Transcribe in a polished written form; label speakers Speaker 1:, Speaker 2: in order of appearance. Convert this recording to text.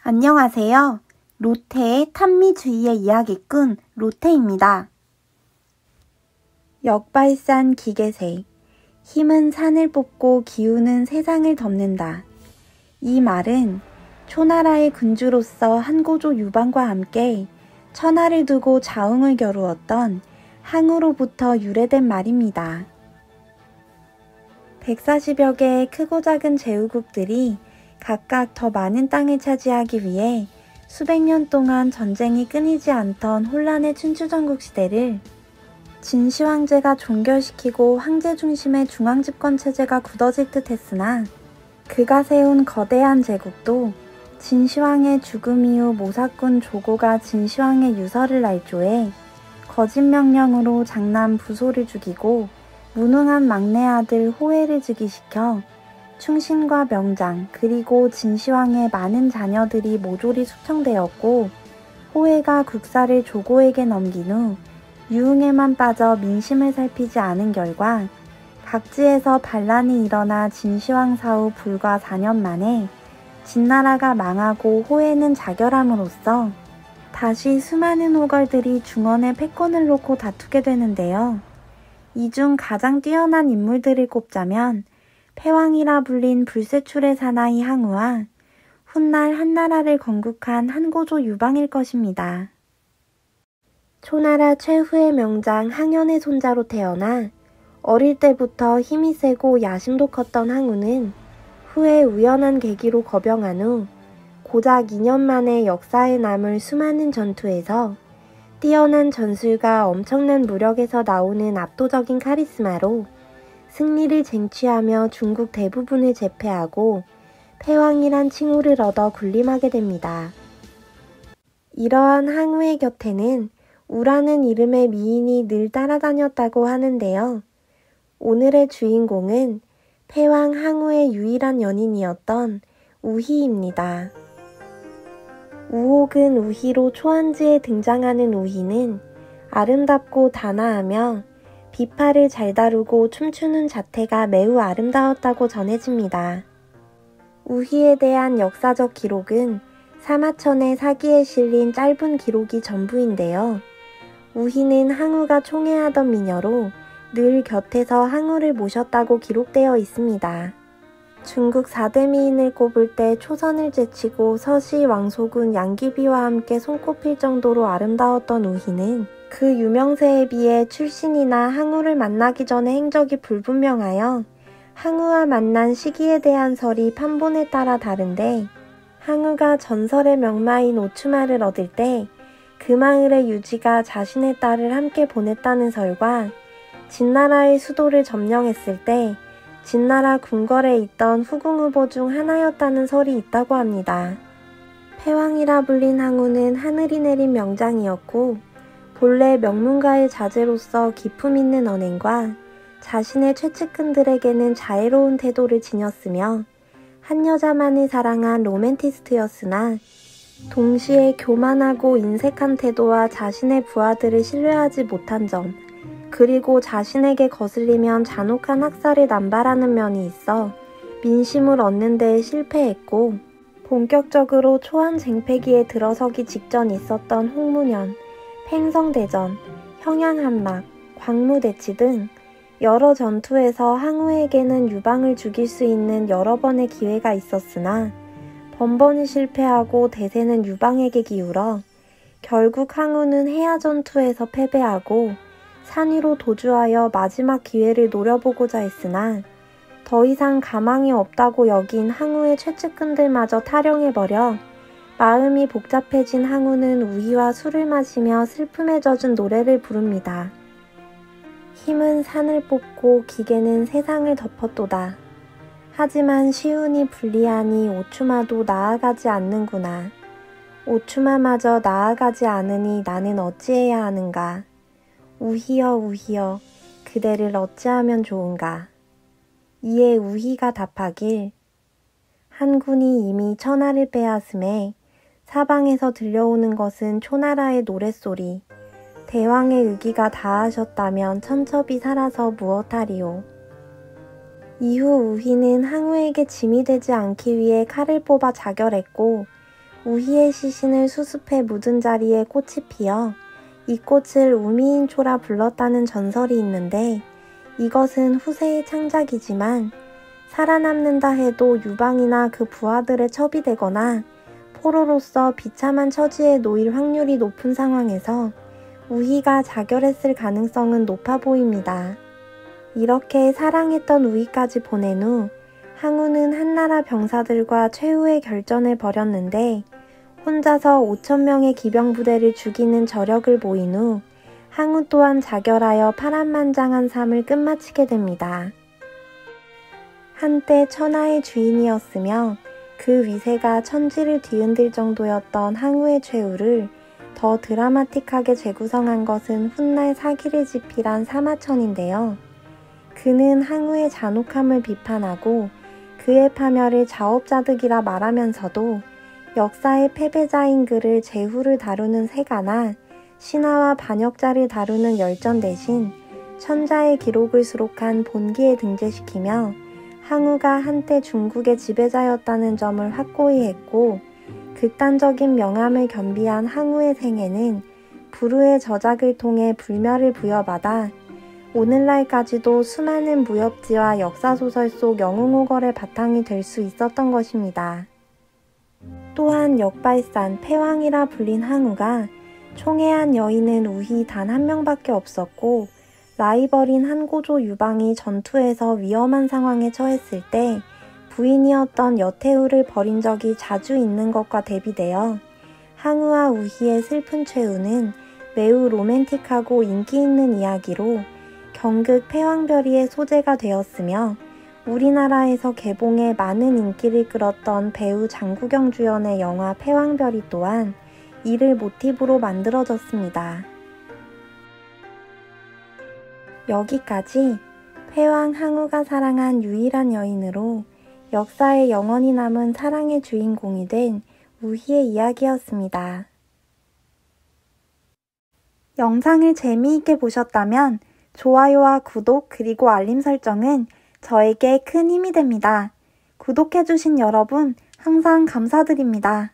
Speaker 1: 안녕하세요. 로테의 탐미주의의 이야기꾼 로테입니다. 역발산 기계새, 힘은 산을 뽑고 기운은 세상을 덮는다. 이 말은 초나라의 군주로서 한고조 유방과 함께 천하를 두고 자웅을 겨루었던 항우로부터 유래된 말입니다. 140여 개의 크고 작은 제후국들이 각각 더 많은 땅을 차지하기 위해 수백 년 동안 전쟁이 끊이지 않던 혼란의 춘추전국 시대를 진시 황제가 종결시키고 황제 중심의 중앙집권 체제가 굳어질 듯 했으나 그가 세운 거대한 제국도 진시황의 죽음 이후 모사꾼 조고가 진시황의 유서를 날조해 거짓 명령으로 장남 부소를 죽이고 무능한 막내 아들 호해를 즉위시켜 충신과 명장 그리고 진시황의 많은 자녀들이 모조리 숙청되었고 호해가 국사를 조고에게 넘긴 후 유흥에만 빠져 민심을 살피지 않은 결과 각지에서 반란이 일어나 진시황 사후 불과 4년 만에 진나라가 망하고 호해는 자결함으로써 다시 수많은 호걸들이 중원의 패권을 놓고 다투게 되는데요. 이 중 가장 뛰어난 인물들을 꼽자면 패왕이라 불린 불세출의 사나이 항우와 훗날 한나라를 건국한 한고조 유방일 것입니다. 초나라 최후의 명장 항연의 손자로 태어나 어릴 때부터 힘이 세고 야심도 컸던 항우는 후에 우연한 계기로 거병한 후 고작 2년 만에 역사에 남을 수많은 전투에서 뛰어난 전술과 엄청난 무력에서 나오는 압도적인 카리스마로 승리를 쟁취하며 중국 대부분을 제패하고 패왕이란 칭호를 얻어 군림하게 됩니다. 이러한 항우의 곁에는 우라는 이름의 미인이 늘 따라다녔다고 하는데요. 오늘의 주인공은 패왕 항우의 유일한 연인이었던 우희입니다. 우혹은 우희로 초안지에 등장하는 우희는 아름답고 단아하며 비파를 잘 다루고 춤추는 자태가 매우 아름다웠다고 전해집니다. 우희에 대한 역사적 기록은 사마천의 사기에 실린 짧은 기록이 전부인데요. 우희는 항우가 총애하던 미녀로 늘 곁에서 항우를 모셨다고 기록되어 있습니다. 중국 4대 미인을 꼽을 때 초선을 제치고 서시, 왕소군, 양귀비와 함께 손꼽힐 정도로 아름다웠던 우희는 그 유명세에 비해 출신이나 항우를 만나기 전의 행적이 불분명하여 항우와 만난 시기에 대한 설이 판본에 따라 다른데 항우가 전설의 명마인 오추마를 얻을 때 그 마을의 유지가 자신의 딸을 함께 보냈다는 설과 진나라의 수도를 점령했을 때 진나라 궁궐에 있던 후궁 후보 중 하나였다는 설이 있다고 합니다. 패왕이라 불린 항우는 하늘이 내린 명장이었고 본래 명문가의 자제로서 기품 있는 언행과 자신의 최측근들에게는 자애로운 태도를 지녔으며 한 여자만을 사랑한 로맨티스트였으나 동시에 교만하고 인색한 태도와 자신의 부하들을 신뢰하지 못한 점 그리고 자신에게 거슬리면 잔혹한 학살을 남발하는 면이 있어 민심을 얻는 데에 실패했고 본격적으로 초안쟁패기에 들어서기 직전 있었던 홍문현, 팽성대전, 형양한락, 광무대치 등 여러 전투에서 항우에게는 유방을 죽일 수 있는 여러 번의 기회가 있었으나 번번이 실패하고 대세는 유방에게 기울어 결국 항우는 해야 전투에서 패배하고 산 위로 도주하여 마지막 기회를 노려보고자 했으나 더 이상 가망이 없다고 여긴 항우의 최측근들마저 탈영해버려 마음이 복잡해진 항우는 우희와 술을 마시며 슬픔에 젖은 노래를 부릅니다. 힘은 산을 뽑고 기계는 세상을 덮었도다. 하지만 시운이 불리하니 오추마도 나아가지 않는구나. 오추마마저 나아가지 않으니 나는 어찌해야 하는가. 우희여 우희여 그대를 어찌하면 좋은가. 이에 우희가 답하길 한군이 이미 천하를 빼앗음에 사방에서 들려오는 것은 초나라의 노랫소리. 대왕의 의기가 다하셨다면 천첩이 살아서 무엇하리오. 이후 우희는 항우에게 짐이 되지 않기 위해 칼을 뽑아 자결했고 우희의 시신을 수습해 묻은 자리에 꽃이 피어 이 꽃을 우미인초라 불렀다는 전설이 있는데 이것은 후세의 창작이지만 살아남는다 해도 유방이나 그 부하들의 첩이 되거나 포로로서 비참한 처지에 놓일 확률이 높은 상황에서 우희가 자결했을 가능성은 높아 보입니다. 이렇게 사랑했던 우희까지 보낸 후 항우는 한나라 병사들과 최후의 결전을 벌였는데 혼자서 5,000명의 기병부대를 죽이는 저력을 보인 후 항우 또한 자결하여 파란만장한 삶을 끝마치게 됩니다. 한때 천하의 주인이었으며 그 위세가 천지를 뒤흔들 정도였던 항우의 최후를 더 드라마틱하게 재구성한 것은 훗날 사기를 집필한 사마천인데요. 그는 항우의 잔혹함을 비판하고 그의 파멸을 자업자득이라 말하면서도 역사의 패배자인 그를 제후를 다루는 세가나 신하와 반역자를 다루는 열전 대신 천자의 기록을 수록한 본기에 등재시키며 항우가 한때 중국의 지배자였다는 점을 확고히 했고 극단적인 명함을 겸비한 항우의 생애는 불후의 저작을 통해 불멸을 부여받아 오늘날까지도 수많은 무협지와 역사소설 속 영웅호걸의 바탕이 될 수 있었던 것입니다. 또한 역발산, 패왕이라 불린 항우가 총애한 여인은 우희 단 한 명밖에 없었고 라이벌인 한고조 유방이 전투에서 위험한 상황에 처했을 때 부인이었던 여태우를 버린 적이 자주 있는 것과 대비되어 항우와 우희의 슬픈 최후는 매우 로맨틱하고 인기 있는 이야기로 경극 패왕별이의 소재가 되었으며 우리나라에서 개봉해 많은 인기를 끌었던 배우 장국영 주연의 영화 패왕별이 또한 이를 모티브로 만들어졌습니다. 여기까지 패왕 항우가 사랑한 유일한 여인으로 역사에 영원히 남은 사랑의 주인공이 된 우희의 이야기였습니다. 영상을 재미있게 보셨다면 좋아요와 구독 그리고 알림 설정은 저에게 큰 힘이 됩니다. 구독해주신 여러분 항상 감사드립니다.